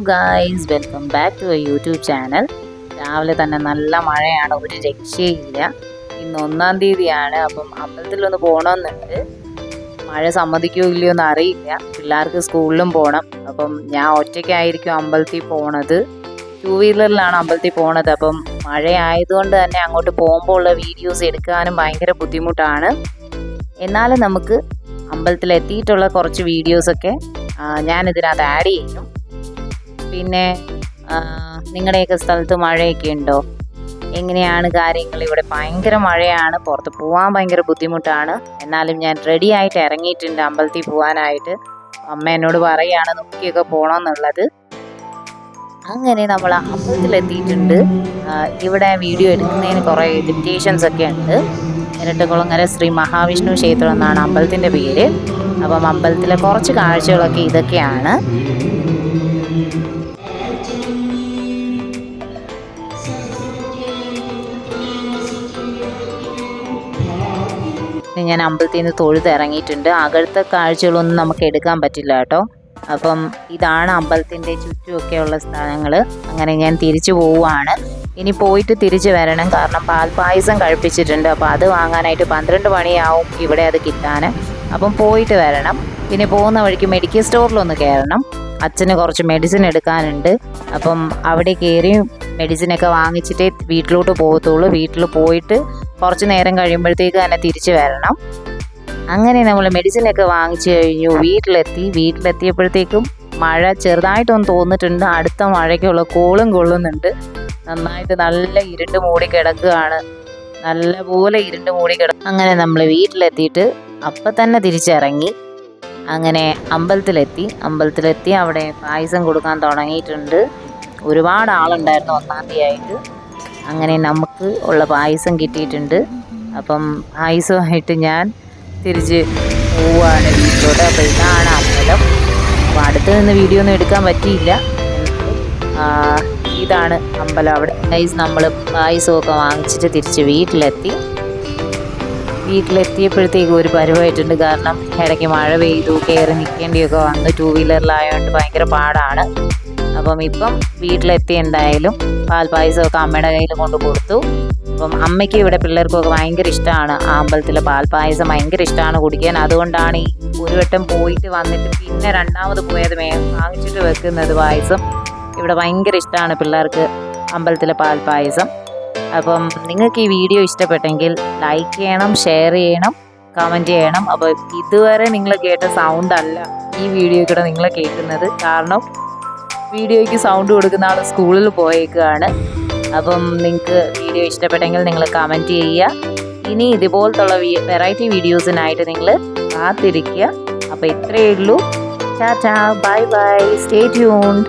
Guys, welcome back to YouTube channel. രാവിലെ തന്നെ നല്ല മഴയാണ്, ഒരു രക്ഷയില്ല. ഇന്ന് 1-ാം തീയതിയാണ്. അപ്പം അമ്പലത്തിലൊന്ന് പോകണമെന്നുണ്ട്. മഴ സമ്മതിക്കുകയോ ഇല്ലയോ എന്ന് അറിയില്ല. പിള്ളേർക്ക് സ്കൂളിലും പോകണം. അപ്പം ഞാൻ ഒറ്റയ്ക്കായിരിക്കും അമ്പലത്തിൽ പോണത്. 2 വീലറിലാണ് അമ്പലത്തിൽ പോണത്. അപ്പം മഴ ആയതുകൊണ്ട് തന്നെ അങ്ങോട്ട് പോകുമ്പോൾ ഉള്ള വീഡിയോസ് എടുക്കാനും ഭയങ്കര ബുദ്ധിമുട്ടാണ്. എന്നാലും നമുക്ക് അമ്പലത്തിലെത്തിയിട്ടുള്ള കുറച്ച് വീഡിയോസൊക്കെ ഞാനിതിനകത്ത് ആഡ് ചെയ്യും. പിന്നെ നിങ്ങളുടെയൊക്കെ സ്ഥലത്ത് മഴയൊക്കെ ഉണ്ടോ? എങ്ങനെയാണ് കാര്യങ്ങൾ? ഇവിടെ ഭയങ്കര മഴയാണ്, പുറത്ത് പോകാൻ ഭയങ്കര ബുദ്ധിമുട്ടാണ്. എന്നാലും ഞാൻ റെഡി ആയിട്ട് ഇറങ്ങിയിട്ടുണ്ട് അമ്പലത്തിൽ പോകാനായിട്ട്. അമ്മ എന്നോട് പറയുകയാണ് നോക്കിയൊക്കെ പോകണമെന്നുള്ളത്. അങ്ങനെ നമ്മൾ അമ്പലത്തിലെത്തിയിട്ടുണ്ട്. ഇവിടെ വീഡിയോ എടുക്കുന്നതിന് കുറേ ലിമിറ്റേഷൻസ് ഒക്കെ ഉണ്ട്. ഇരട്ടക്കുളങ്ങര ശ്രീ മഹാവിഷ്ണു ക്ഷേത്രം എന്നാണ് അമ്പലത്തിൻ്റെ പേര്. അപ്പം അമ്പലത്തിലെ കുറച്ച് കാഴ്ചകളൊക്കെ ഇതൊക്കെയാണ്. ഞാൻ അമ്പലത്തിൽ നിന്ന് തൊഴുത് ഇറങ്ങിയിട്ടുണ്ട്. അകലത്തെ കാഴ്ചകളൊന്നും നമുക്ക് എടുക്കാൻ പറ്റില്ല കേട്ടോ. അപ്പം ഇതാണ് അമ്പലത്തിൻ്റെ ചുറ്റുമൊക്കെയുള്ള സ്ഥലങ്ങൾ. അങ്ങനെ ഞാൻ തിരിച്ചു പോവുകയാണ്. ഇനി പോയിട്ട് തിരിച്ചു വരണം, കാരണം പാൽപ്പായസം കഴിപ്പിച്ചിട്ടുണ്ട്. അപ്പോൾ അത് വാങ്ങാനായിട്ട് 12 മണിയാവും ഇവിടെ അത് കിട്ടാൻ. അപ്പം പോയിട്ട് വരണം. പിന്നെ പോകുന്ന വഴിക്ക് മെഡിക്കൽ സ്റ്റോറിലൊന്ന് കയറണം. അച്ഛന് കുറച്ച് മെഡിസിൻ എടുക്കാനുണ്ട്. അപ്പം അവിടെ കയറി മെഡിസിനൊക്കെ വാങ്ങിച്ചിട്ടേ വീട്ടിലോട്ട് പോകത്തുള്ളൂ. വീട്ടിൽ പോയിട്ട് കുറച്ച് നേരം കഴിയുമ്പോഴത്തേക്ക് തന്നെ തിരിച്ചു വരണം. അങ്ങനെ നമ്മൾ മെഡിസിനൊക്കെ വാങ്ങിച്ചു കഴിഞ്ഞു. വീട്ടിലെത്തിയപ്പോഴത്തേക്കും മഴ ചെറുതായിട്ടൊന്ന് തോന്നിട്ടുണ്ട്. അടുത്ത മഴയ്ക്കുള്ള കോളും കൊള്ളുന്നുണ്ട്. നന്നായിട്ട് നല്ല ഇരുണ്ട് മൂടി കിടക്കുകയാണ്. നല്ലപോലെ ഇരുണ്ട് മൂടി അങ്ങനെ നമ്മൾ വീട്ടിലെത്തിയിട്ട് അപ്പം തന്നെ തിരിച്ചിറങ്ങി. അങ്ങനെ അമ്പലത്തിലെത്തി അവിടെ പായസം കൊടുക്കാൻ തുടങ്ങിയിട്ടുണ്ട്. ഒരുപാട് ആളുണ്ടായിരുന്നു 1-ാം തീയതി ആയിട്ട്. അങ്ങനെ നമുക്ക് ഉള്ള പായസം കിട്ടിയിട്ടുണ്ട്. അപ്പം പായസമായിട്ട് ഞാൻ തിരിച്ച് പോവുകയാണ് വീട്ടിലോട്ട്. അപ്പോൾ ഇതാണ് അമ്പലം. അപ്പോൾ അടുത്ത് നിന്ന് വീഡിയോ ഒന്നും എടുക്കാൻ പറ്റിയില്ല. ഇതാണ് അമ്പലം. അവിടെ നമ്മൾ പായസമൊക്കെ വാങ്ങിച്ചിട്ട് തിരിച്ച് വീട്ടിലെത്തിയപ്പോഴത്തേക്കും ഒരു പരുവായിട്ടുണ്ട്. കാരണം ഇടയ്ക്ക് മഴ പെയ്തു, കയറി നിൽക്കേണ്ടിയൊക്കെ വന്നു. 2 വീലറിലായതുകൊണ്ട് ഭയങ്കര പാടാണ്. അപ്പം ഇപ്പം വീട്ടിലെത്തി എന്തായാലും പാൽപ്പായസമൊക്കെ അമ്മയുടെ കയ്യിൽ കൊണ്ട് കൊടുത്തു. അപ്പം അമ്മയ്ക്ക് ഇവിടെ പിള്ളേർക്കൊക്കെ ഭയങ്കര ഇഷ്ടമാണ്. ആ അമ്പലത്തിലെ പാൽപ്പായസം ഭയങ്കര ഇഷ്ടമാണ് കുടിക്കാൻ. അതുകൊണ്ടാണ് ഈ ഒരു വട്ടം പോയിട്ട് വന്നിട്ട് പിന്നെ 2ാമത് പോയത് വാങ്ങിച്ചിട്ട് വെക്കുന്നത് പായസം. ഇവിടെ ഭയങ്കര ഇഷ്ടമാണ് പിള്ളേർക്ക് അമ്പലത്തിലെ പാൽപ്പായസം. അപ്പം നിങ്ങൾക്ക് ഈ വീഡിയോ ഇഷ്ടപ്പെട്ടെങ്കിൽ ലൈക്ക് ചെയ്യണം, ഷെയർ ചെയ്യണം, കമൻറ്റ് ചെയ്യണം. അപ്പോൾ ഇതുവരെ നിങ്ങൾ കേട്ട സൗണ്ട് അല്ല ഈ വീഡിയോയ്ക്കൂടെ നിങ്ങൾ കേൾക്കുന്നത്. കാരണം വീഡിയോയ്ക്ക് സൗണ്ട് കൊടുക്കുന്ന ആൾ സ്കൂളിൽ പോയേക്കുകയാണ്. അപ്പം നിങ്ങൾക്ക് വീഡിയോ ഇഷ്ടപ്പെട്ടെങ്കിൽ നിങ്ങൾ കമൻറ്റ് ചെയ്യുക. ഇനി ഇതുപോലത്തുള്ള വെറൈറ്റി വീഡിയോസിനായിട്ട് നിങ്ങൾ കാത്തിരിക്കുക. അപ്പോൾ ഇത്രയേ ഉള്ളൂ. Tata, bye bye, stay tuned.